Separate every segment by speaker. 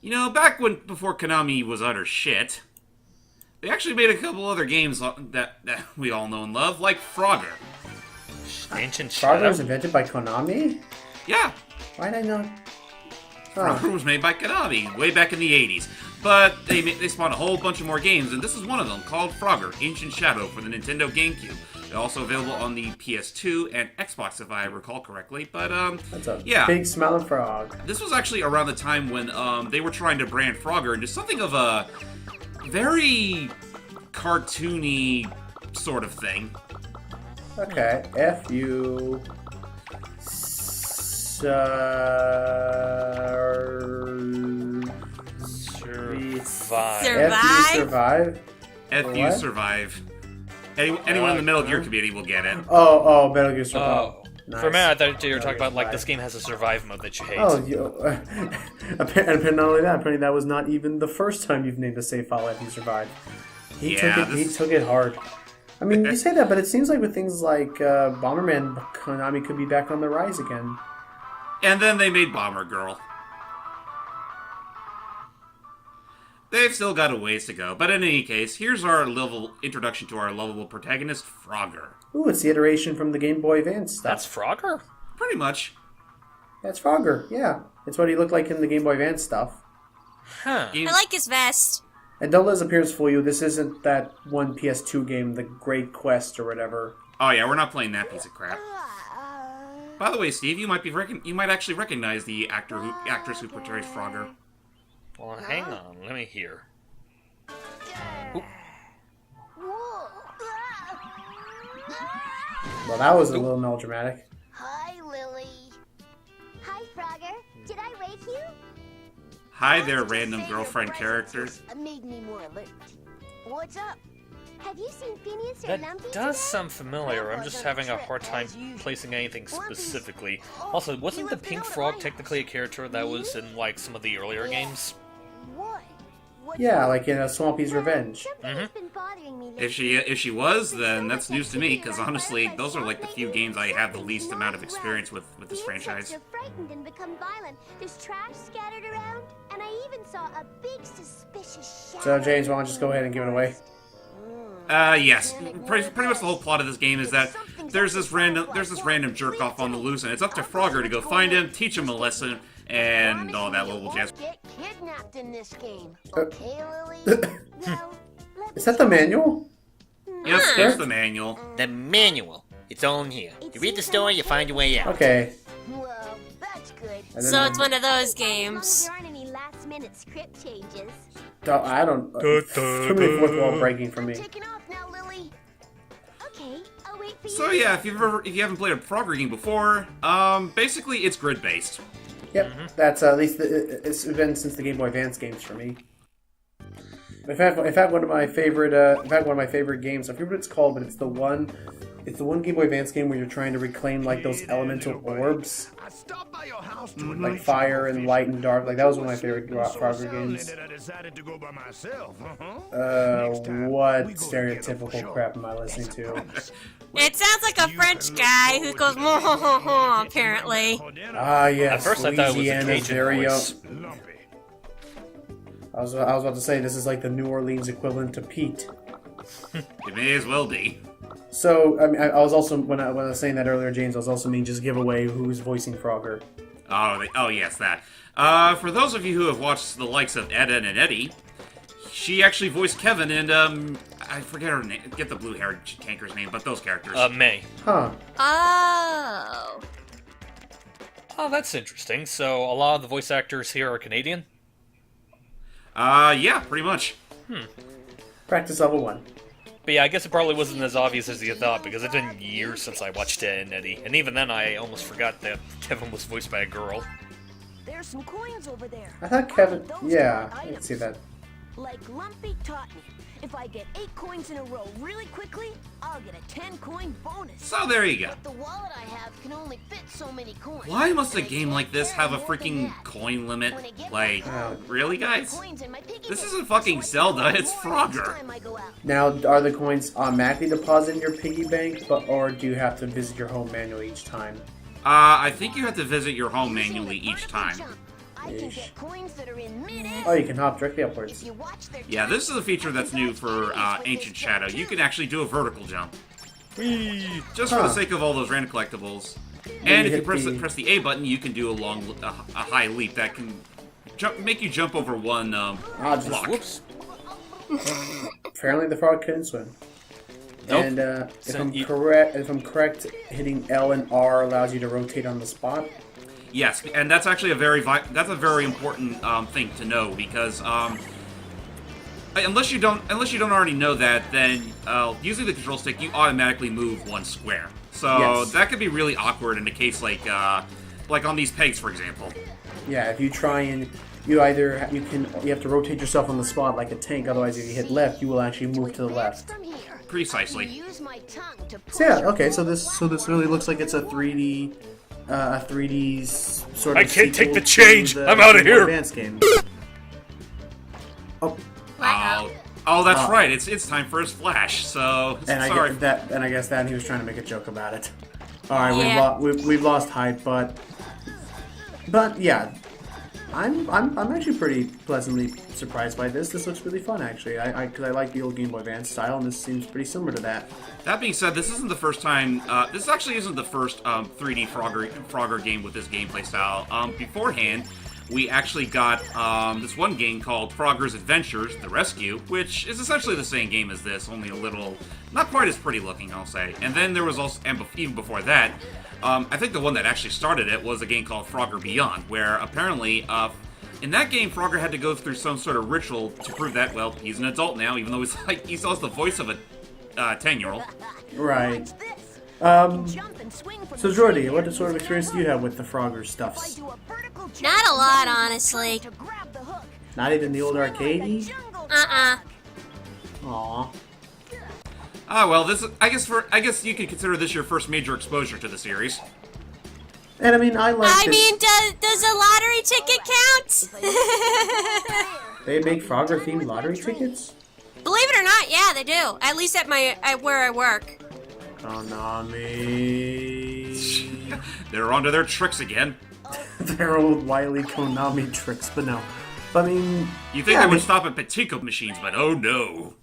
Speaker 1: You know, before Konami was utter shit, they actually made a couple other games that we all know and love, like Frogger.
Speaker 2: Ancient
Speaker 3: Frogger
Speaker 2: Shadow.
Speaker 3: was invented by Konami?
Speaker 1: Yeah,
Speaker 3: Why did I not?
Speaker 1: Frogger was made by Konami way back in the 80s. But they spawned a whole bunch of more games, and this is one of them, called Frogger, Ancient Shadow, for the Nintendo GameCube. They're also available on the PS2 and Xbox, if I recall correctly. But,
Speaker 3: That's a
Speaker 1: yeah.
Speaker 3: big smelling frog.
Speaker 1: This was actually around the time when they were trying to brand Frogger into something of a very cartoony sort of thing.
Speaker 3: Okay, F-U...
Speaker 2: Survive.
Speaker 3: F-U survive?
Speaker 1: F.U.
Speaker 3: What?
Speaker 1: Survive. Anyone in the Metal Gear community will get it.
Speaker 3: Oh, Metal Gear Survive.
Speaker 2: Oh.
Speaker 3: Nice.
Speaker 2: For a minute, I thought you were talking about, like,
Speaker 3: Survive.
Speaker 2: this game has a survive mode that you hate.
Speaker 3: Oh, and not only that, apparently that was not even the first time you've named a save file after you survived. He took it hard. I mean, you say that, but it seems like with things like Bomberman, Konami could be back on the rise again.
Speaker 1: And then they made Bomber Girl. They've still got a ways to go, but in any case, here's our introduction to our lovable protagonist, Frogger.
Speaker 3: Ooh, it's the iteration from the Game Boy Advance stuff.
Speaker 2: That's Frogger?
Speaker 1: Pretty much.
Speaker 3: That's Frogger, yeah. It's what he looked like in the Game Boy Advance stuff.
Speaker 2: Huh.
Speaker 4: I like his vest.
Speaker 3: And don't let his appearance fool you, this isn't that one PS2 game, The Great Quest or whatever.
Speaker 1: Oh yeah, we're not playing that piece of crap. By the way, Steve, you might actually recognize the actress who portrays Frogger.
Speaker 2: Well, hang on. Let me hear.
Speaker 3: Well, that was a little melodramatic.
Speaker 5: Hi, Lily. Hi, Frogger. Did I wake you?
Speaker 1: Hi there, random girlfriend characters.
Speaker 5: Made me more alert. What's up? Have you seen Phineas or
Speaker 2: That
Speaker 5: Lumpy
Speaker 2: does
Speaker 5: today?
Speaker 2: sound familiar. I'm just having a hard time placing anything specifically. Also, wasn't the pink frog technically a character that was in, like, some of the earlier games?
Speaker 5: What? What's
Speaker 3: Yeah,
Speaker 5: wrong?
Speaker 3: like in Swampy's Revenge.
Speaker 5: Something's been bothering me
Speaker 1: If she was, then that's news to me, because honestly, those are like the few games I have the least amount of experience with this franchise.
Speaker 5: Have frightened and become violent. There's trash scattered around, and I even saw a big suspicious shadow.
Speaker 3: So, James, why don't you just go ahead and give it away?
Speaker 1: Yes. Pretty much the whole plot of this game is that there's this random jerk off on the loose, and it's up to Frogger to go find him, teach him a lesson, and all that little jazz.
Speaker 5: Get kidnapped in this game.
Speaker 3: Uh,
Speaker 5: Okay, Lily? Well, let
Speaker 3: Is that the manual?
Speaker 1: Yes, there's the manual.
Speaker 6: The manual. It's all in here. You read the story, you find your way out.
Speaker 3: Okay.
Speaker 5: Well, that's good.
Speaker 3: And then
Speaker 4: So it's one of those
Speaker 5: As long
Speaker 4: games.
Speaker 5: as there aren't any last-minute script changes.
Speaker 3: I don't... Too many fourth wall breaking for me.
Speaker 5: Taking off now, Lily. Okay, I'll wait for you.
Speaker 1: So yeah, if you haven't played a Frogger game before, basically it's grid based.
Speaker 3: Yep, that's at least it's been since the Game Boy Advance games for me. In fact, one of my favorite games. I forget what it's called, but it's the one Game Boy Advance game where you're trying to reclaim like those elemental orbs, like fire and light and dark. Like that was one of my favorite Frogger games. What stereotypical crap am I listening to?
Speaker 4: It sounds like a French guy who goes apparently.
Speaker 3: Ah, yes,
Speaker 2: At first I thought it was a
Speaker 3: Louisiana's
Speaker 2: Cajun
Speaker 3: very
Speaker 2: voice.
Speaker 3: I was about to say this is like the New Orleans equivalent to Pete.
Speaker 1: It may as well be.
Speaker 3: So I mean, I was also when I was saying that earlier, James, I was also meaning just give away who's voicing Frogger.
Speaker 1: Oh yes, that. For those of you who have watched the likes of Ed, Ed, and Eddie, she actually voiced Kevin and I forget her name, get the blue-haired tanker's name, but those characters.
Speaker 2: May.
Speaker 3: Huh?
Speaker 4: Oh.
Speaker 2: Oh, that's interesting. So a lot of the voice actors here are Canadian?
Speaker 1: Yeah, pretty much.
Speaker 3: Practice level 1.
Speaker 2: But yeah, I guess it probably wasn't as obvious as you thought, because it's been years since I watched Ed and Eddie. And even then, I almost forgot that Kevin was voiced by a girl.
Speaker 5: There's some coins over there.
Speaker 3: I thought Kevin.
Speaker 5: Those
Speaker 3: Yeah,
Speaker 5: are
Speaker 3: I can
Speaker 5: items.
Speaker 3: see that.
Speaker 5: Like Lumpy taught me. If I get 8 coins in a row really quickly, I'll get a 10-coin bonus.
Speaker 1: So there you go.
Speaker 5: But the wallet I have can only fit so many coins.
Speaker 1: Why must a
Speaker 5: And I
Speaker 1: game
Speaker 5: can't
Speaker 1: like this
Speaker 5: carry
Speaker 1: have a
Speaker 5: more than
Speaker 1: freaking
Speaker 5: that.
Speaker 1: coin limit?
Speaker 5: When I get
Speaker 1: Like,
Speaker 5: my card,
Speaker 1: really, guys?
Speaker 5: coins in my piggy
Speaker 1: This
Speaker 5: bank,
Speaker 1: isn't fucking
Speaker 5: so I
Speaker 1: Zelda,
Speaker 5: can
Speaker 1: it's
Speaker 5: get more each
Speaker 1: Frogger.
Speaker 5: time I go out.
Speaker 3: Now, are the coins automatically deposited in your piggy bank, or do you have to visit your home manually each time?
Speaker 1: I think you have to visit your home manually each time.
Speaker 5: I can get coins that are in mid-air.
Speaker 3: Oh, you can hop directly upwards.
Speaker 5: If you watch their
Speaker 1: Yeah, this is a feature that's new for Ancient Shadow. You can actually do a vertical jump. Whee! Just for the sake of all those random collectibles. And if you press the A button, you can do a high leap that can make you jump over one block.
Speaker 2: Whoops.
Speaker 3: Apparently the frog couldn't swim.
Speaker 2: Nope.
Speaker 3: And if I'm correct, hitting L and R allows you to rotate on the spot.
Speaker 1: Yes, and that's actually a very important thing to know because unless you don't already know that, then using the control stick you automatically move one square. So that could be really awkward in a case like on these pegs, for example.
Speaker 3: Yeah, if you try and you have to rotate yourself on the spot like a tank. Otherwise, if you hit left, you will actually move to the left.
Speaker 1: Precisely.
Speaker 3: So yeah, okay. So this really looks like it's a 3D. A 3D sort of.
Speaker 2: I can't take the
Speaker 3: sequel
Speaker 2: change.
Speaker 3: to the
Speaker 2: I'm out of here.
Speaker 3: Advance game. Oh,
Speaker 1: Oh, that's right. It's time for his flash. So
Speaker 3: and
Speaker 1: sorry.
Speaker 3: I guess that he was trying to make a joke about it. All right,
Speaker 4: Yeah.
Speaker 3: we've lost hype, but yeah, I'm actually pretty pleasantly surprised by this. This looks really fun, actually. Because I like the old Game Boy Advance style, and this seems pretty similar to that.
Speaker 1: That being said, this isn't the first time. This actually isn't the first 3D Frogger game with this gameplay style. Beforehand, we actually got this one game called Frogger's Adventures: The Rescue, which is essentially the same game as this, only a little not quite as pretty looking, I'll say. And then there was also, and even before that, I think the one that actually started it was a game called Frogger Beyond, where apparently in that game, Frogger had to go through some sort of ritual to prove that, well, he's an adult now, even though he still has the voice of a 10-year-old.
Speaker 3: Right. So Jordy, what sort of experience do you have with the Frogger stuffs?
Speaker 4: Not a lot, honestly.
Speaker 3: Not even the old arcade? Aww.
Speaker 1: Well, I guess you could consider this your first major exposure to the series.
Speaker 3: And I mean,
Speaker 4: Does a lottery ticket count?
Speaker 3: They make Frogger themed lottery tickets?
Speaker 4: Believe it or not, yeah, they do. At least at where I work.
Speaker 3: Konami.
Speaker 1: They're onto their tricks again.
Speaker 3: Their old wily Konami tricks, but no. But I mean,
Speaker 1: You think they would stop at pachinko machines, but oh no.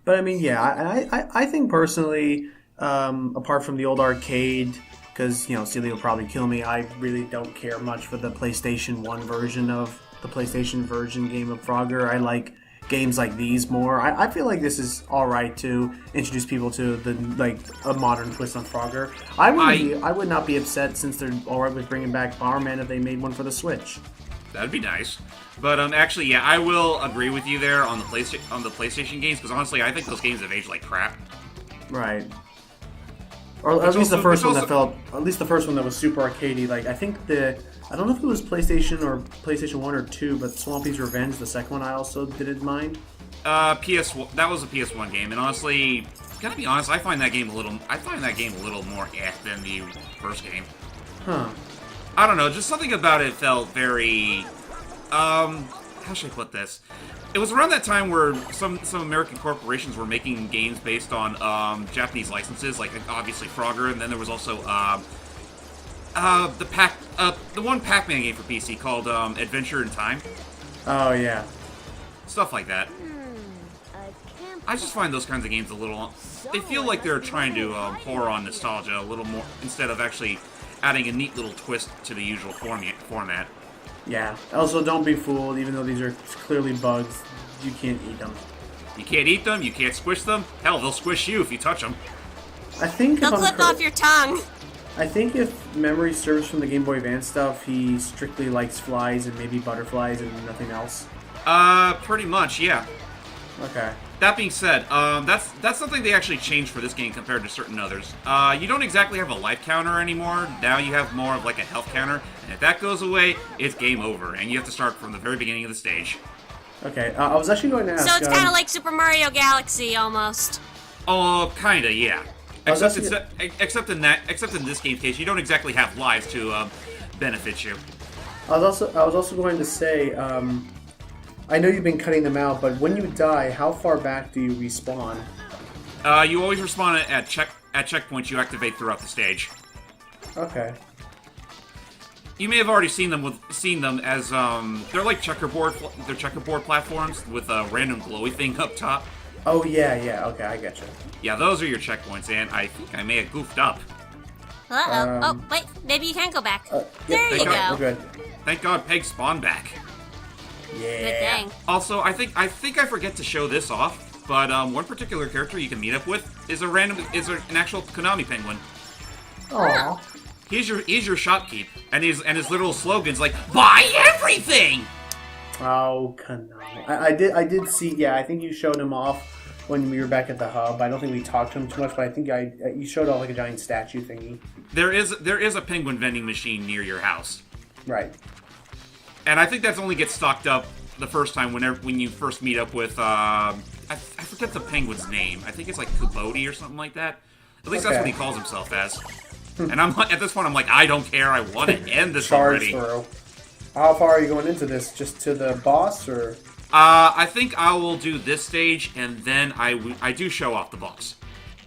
Speaker 3: But I mean, yeah, I think personally, apart from the old arcade, because, you know, Celia will probably kill me, I really don't care much for the PlayStation 1 version of the PlayStation version game of Frogger. I like games like these more. I feel like this is alright to introduce people to a modern twist on Frogger. I would not be upset since they're alright with bringing back Bomberman if they made one for the Switch.
Speaker 1: That'd be nice. But actually, yeah, I will agree with you there on the PlayStation games, because honestly, I think those games have aged like crap.
Speaker 3: Right. Or at least the first one that was super arcadey. Like, I don't know if it was PlayStation or PlayStation 1 or 2, but Swampy's Revenge, the second one, I also didn't mind.
Speaker 1: PS1, that was a PS1 game, and honestly, gotta be honest, I find that game a little more than the first game.
Speaker 3: Huh.
Speaker 1: I don't know, just something about it felt very, how should I put this? It was around that time where some American corporations were making games based on Japanese licenses, like obviously Frogger, and then there was also the one Pac-Man game for PC called Adventure in Time.
Speaker 3: Oh yeah.
Speaker 1: Stuff like that. I just find those kinds of games they feel like they're trying to pour on nostalgia a little more instead of actually adding a neat little twist to the usual format.
Speaker 3: Yeah. Also, don't be fooled. Even though these are clearly bugs, you can't eat them.
Speaker 1: You can't eat them. You can't squish them. Hell, they'll squish you if you touch them.
Speaker 3: I think
Speaker 4: They'll clip off your tongue.
Speaker 3: I think if memory serves from the Game Boy Advance stuff, he strictly likes flies and maybe butterflies and nothing else.
Speaker 1: Pretty much, yeah.
Speaker 3: Okay.
Speaker 1: That being said, that's something they actually changed for this game compared to certain others. You don't exactly have a life counter anymore. Now you have more of like a health counter, and if that goes away, it's game over, and you have to start from the very beginning of the stage.
Speaker 3: Okay, I was actually going to ask...
Speaker 4: So it's kind of like Super Mario Galaxy, almost.
Speaker 1: Oh, kinda, yeah. Except in this game's case, you don't exactly have lives to benefit you.
Speaker 3: I was also going to say, I know you've been cutting them out, but when you die, how far back do you respawn?
Speaker 1: You always respawn at checkpoints you activate throughout the stage.
Speaker 3: Okay.
Speaker 1: You may have already seen them as they're like checkerboard platforms with a random glowy thing up top.
Speaker 3: Oh yeah. Okay, I get you.
Speaker 1: Yeah, those are your checkpoints, and I think I may have goofed up.
Speaker 4: Uh-oh. Oh, wait. Maybe you can go back. There you
Speaker 1: Thank
Speaker 4: go.
Speaker 1: God.
Speaker 3: We're good.
Speaker 1: Thank God Peg spawned back.
Speaker 3: Yeah.
Speaker 4: Good thing.
Speaker 1: Also, I think I forget to show this off, but one particular character you can meet up with is an actual Konami penguin.
Speaker 3: Aw.
Speaker 1: He's your shopkeep, and his little slogan's like "Buy everything."
Speaker 3: Oh, Konami. I did see. Yeah, I think you showed him off when we were back at the hub. I don't think we talked to him too much, but I think you showed off like a giant statue thingy.
Speaker 1: There is a penguin vending machine near your house,
Speaker 3: Right.
Speaker 1: and I think that only gets stocked up the first time when you first meet up with I forget the penguin's name. I think it's like Kuboti or something like that. At least that's
Speaker 3: Okay.
Speaker 1: what he calls himself as. And I'm at this point, I'm like, I don't care. I want to end this
Speaker 3: Charge
Speaker 1: already.
Speaker 3: throw. How far are you going into this? Just to the boss, or?
Speaker 1: I think I will do this stage, and then I do show off the boss.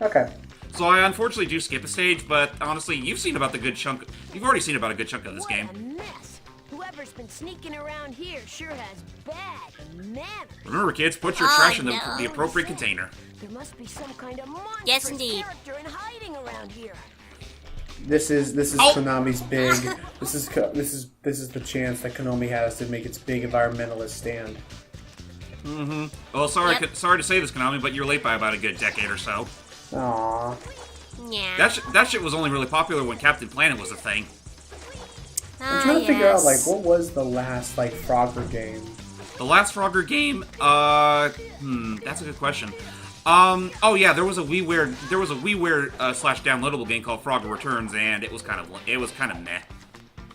Speaker 3: Okay.
Speaker 1: So I unfortunately do skip a stage, but honestly, you've already seen about a good chunk of this
Speaker 5: What
Speaker 1: game.
Speaker 5: a mess. Whoever's been sneaking around here sure has bad manners.
Speaker 1: Remember, kids, put your
Speaker 4: Oh,
Speaker 1: trash in
Speaker 4: no.
Speaker 1: the appropriate container.
Speaker 5: There must be some kind of monstrous
Speaker 4: Yes, indeed.
Speaker 5: character in hiding around here.
Speaker 3: This is
Speaker 1: Oh!
Speaker 3: Konami's big. This is the chance that Konami has to make its big environmentalist stand.
Speaker 1: Well, sorry
Speaker 4: Yep.
Speaker 1: to say this, Konami, but you're late by about a good decade or so.
Speaker 3: Aww.
Speaker 4: Yeah.
Speaker 1: That shit was only really popular when Captain Planet was a thing.
Speaker 3: I'm trying to figure out
Speaker 4: yes.
Speaker 3: what was the last Frogger game.
Speaker 1: The last Frogger game, that's a good question. Oh yeah, there was a WiiWare slash downloadable game called Frogger Returns, and it was kind of meh.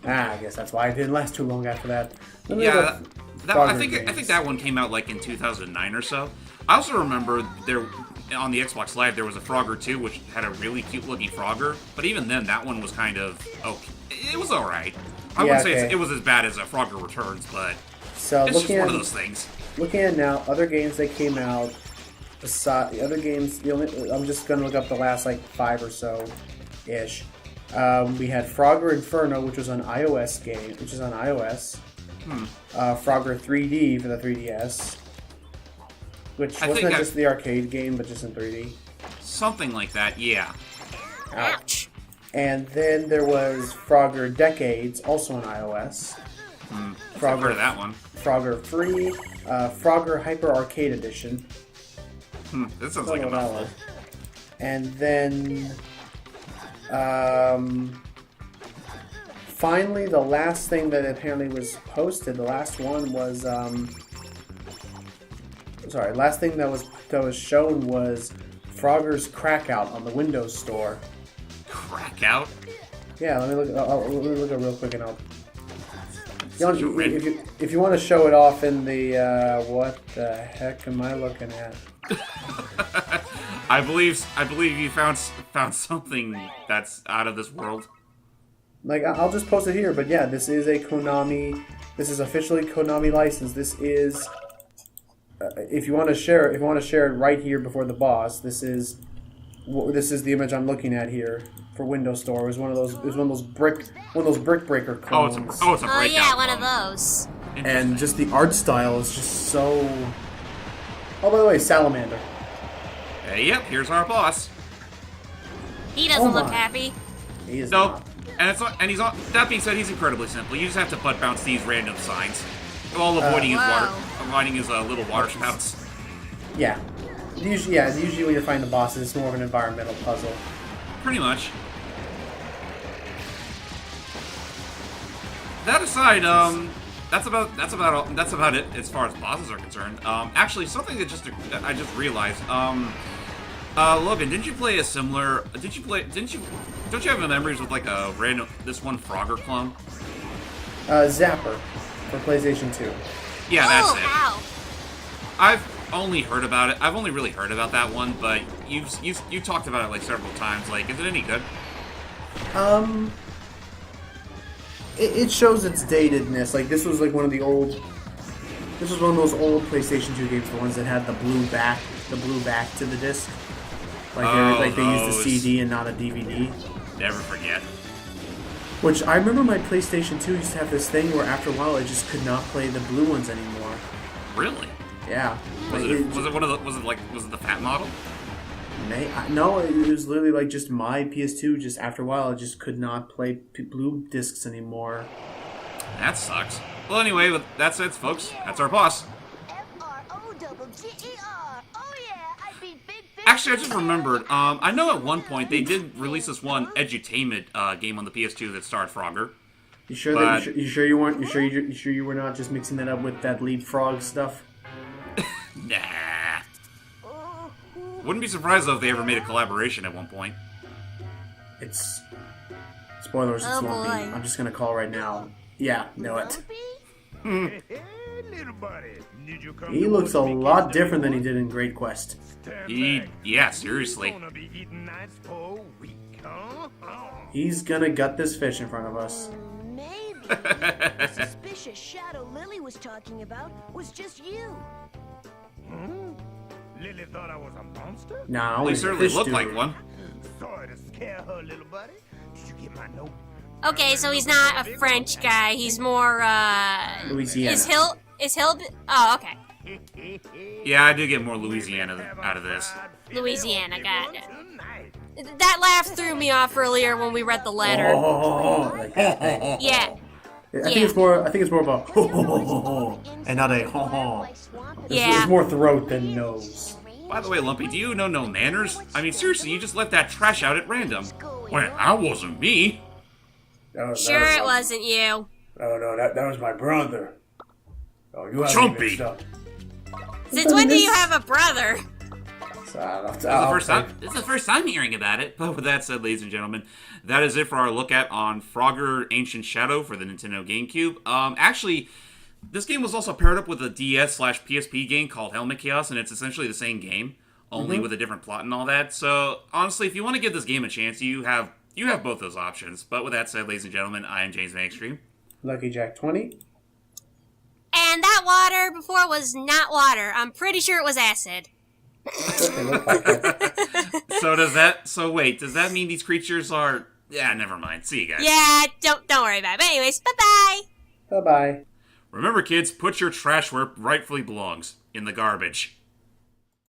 Speaker 3: I guess that's why it didn't last too long after that. Let me
Speaker 1: Yeah,
Speaker 3: look at
Speaker 1: I
Speaker 3: Frogger
Speaker 1: think
Speaker 3: games.
Speaker 1: that one came out like in 2009 or so. I also remember there on the Xbox Live there was a Frogger 2, which had a really cute looking Frogger, but even then that one was kind of okay. It was all right. I
Speaker 3: Yeah,
Speaker 1: wouldn't say
Speaker 3: okay.
Speaker 1: it was as bad as a Frogger Returns, but
Speaker 3: So
Speaker 1: it's just one of those things.
Speaker 3: looking at now, other games that came out. The other games, I'm just gonna look up the last 5 or so, ish. We had Frogger Inferno, which was an iOS game, which is on iOS. Frogger 3D for the 3DS, which
Speaker 1: I
Speaker 3: wasn't
Speaker 1: think
Speaker 3: just the arcade game, but just in 3D.
Speaker 1: Something like that, yeah.
Speaker 4: Ouch.
Speaker 3: And then there was Frogger Decades, also on iOS.
Speaker 1: I've heard of that one.
Speaker 3: Frogger Free, Frogger Hyper Arcade Edition.
Speaker 1: That sounds like a
Speaker 3: Don't know what that
Speaker 1: mouthful.
Speaker 3: was. And then, finally, the last thing that apparently was posted, the last one was, last thing that was shown was Frogger's Crackout on the Windows Store.
Speaker 1: Crack out.
Speaker 3: Yeah, let me look. Let me look at it real quick, and I'll.
Speaker 1: Such a red-
Speaker 3: If you want to show it off in the what the heck am I looking at?
Speaker 1: I believe you found something that's out of this world.
Speaker 3: I'll just post it here, but yeah, this is a Konami. This is officially Konami licensed. This is. If you want to share it right here before the boss, this is the image I'm looking at here for Windows Store. It was one of those brick breaker
Speaker 1: Oh,
Speaker 3: clones.
Speaker 1: it's a
Speaker 4: Oh
Speaker 1: breakout.
Speaker 4: yeah, one of
Speaker 1: clone.
Speaker 4: those.
Speaker 3: And just the art style is just so. Oh, by the way, Salamander.
Speaker 1: Yep, here's our boss.
Speaker 4: He doesn't
Speaker 3: Oh
Speaker 4: look
Speaker 3: my.
Speaker 4: happy.
Speaker 3: He is
Speaker 1: Nope.
Speaker 3: not.
Speaker 1: And he's on. That being said, he's incredibly simple. You just have to butt bounce these random signs, while avoiding his little water spouts.
Speaker 3: Yeah. Usually when you find the bosses, it's more of an environmental puzzle.
Speaker 1: Pretty much. That aside, that's about it as far as bosses are concerned. Actually, something that I just realized. Logan, didn't you play a similar? Don't you have memories with a random this one Frogger clone?
Speaker 3: Zapper for PlayStation 2.
Speaker 1: Yeah, that's
Speaker 4: Oh,
Speaker 1: it.
Speaker 4: ow.
Speaker 1: I've only heard about it. I've only really heard about that one, but you talked about it several times. Is it any good?
Speaker 3: It shows its datedness. This was one of the old. This was one of those old PlayStation 2 games, the ones that had the blue back to the disc. They used a
Speaker 1: those.
Speaker 3: CD and not a DVD.
Speaker 1: Never forget.
Speaker 3: Which I remember my PlayStation 2 used to have this thing where after a while I just could not play the blue ones anymore.
Speaker 1: Really?
Speaker 3: Yeah.
Speaker 1: Was it one of the? Was it the fat model?
Speaker 3: No, it was literally like just my PS2. Just after a while, I just could not play blue discs anymore.
Speaker 1: That sucks. Well, anyway, with that said, folks, that's our boss.
Speaker 5: FROGGER. Oh yeah, I beat Big Fish.
Speaker 1: Actually, I just remembered. I know at one point they did release this one edutainment game on the PS2 that starred Frogger.
Speaker 3: You sure that you sure you weren't? You sure you were not just mixing that up with that lead frog stuff?
Speaker 1: Nah. Wouldn't be surprised though if they ever made a collaboration at one point.
Speaker 3: It's spoilers. It's
Speaker 4: Oh,
Speaker 3: Lumpy.
Speaker 4: boy.
Speaker 3: I'm just gonna call right now. Yeah, know it.
Speaker 5: Lumpy?
Speaker 7: Little buddy, did you come
Speaker 3: He
Speaker 7: to
Speaker 3: looks a
Speaker 7: watch me
Speaker 3: lot
Speaker 7: catch
Speaker 3: different
Speaker 7: the
Speaker 3: than he
Speaker 7: boy?
Speaker 3: did in Great Quest.
Speaker 7: Stand back.
Speaker 1: Yeah, seriously.
Speaker 7: Gonna be eating nights for a week, huh?
Speaker 3: He's gonna gut this fish in front of us.
Speaker 5: Maybe. The suspicious shadow Lily was talking about was just you.
Speaker 7: Lily thought I was a monster?
Speaker 3: Nah,
Speaker 1: Well, he
Speaker 3: he's a
Speaker 1: certainly
Speaker 3: fish
Speaker 1: looked
Speaker 3: dude.
Speaker 1: like one.
Speaker 7: Sorry to scare her, little buddy. Did you get my note?
Speaker 4: Okay, so he's not a French guy. He's more,
Speaker 3: Louisiana.
Speaker 4: Is Hill... Oh, okay.
Speaker 1: Yeah, I do get more Louisiana out of this.
Speaker 4: Louisiana, got it. That laugh threw me off earlier when we read the letter.
Speaker 3: Oh, like that thing.
Speaker 4: Yeah.
Speaker 3: I think it's more of a ho ho ho ho ho, and not a ho ho.
Speaker 4: Yeah.
Speaker 3: It's more throat than nose.
Speaker 1: By the way, Lumpy, do you know no manners? I mean, seriously, you just left that trash out at random. Well, that wasn't me.
Speaker 4: Sure it wasn't you.
Speaker 3: No, that was my brother. Oh, you have
Speaker 1: Chumpy.
Speaker 4: Since when do you have a brother?
Speaker 1: This is the first time hearing about it. But with that said, ladies and gentlemen, that is it for our look at on Frogger Ancient Shadow for the Nintendo GameCube. Actually, this game was also paired up with a DS/PSP game called Helmet Chaos, and it's essentially the same game, only with a different plot and all that. So honestly, if you want to give this game a chance, you have both those options. But with that said, ladies and gentlemen, I am JamesmanXtreme.
Speaker 3: Lucky Jack 20.
Speaker 4: And that water before was not water. I'm pretty sure it was acid.
Speaker 3: They look like it.
Speaker 1: So wait, does that mean these creatures are... Yeah, never mind. See you guys.
Speaker 4: Yeah, don't worry about it. But anyways, bye-bye.
Speaker 3: Bye-bye.
Speaker 1: Remember, kids, put your trash where it rightfully belongs. In the garbage.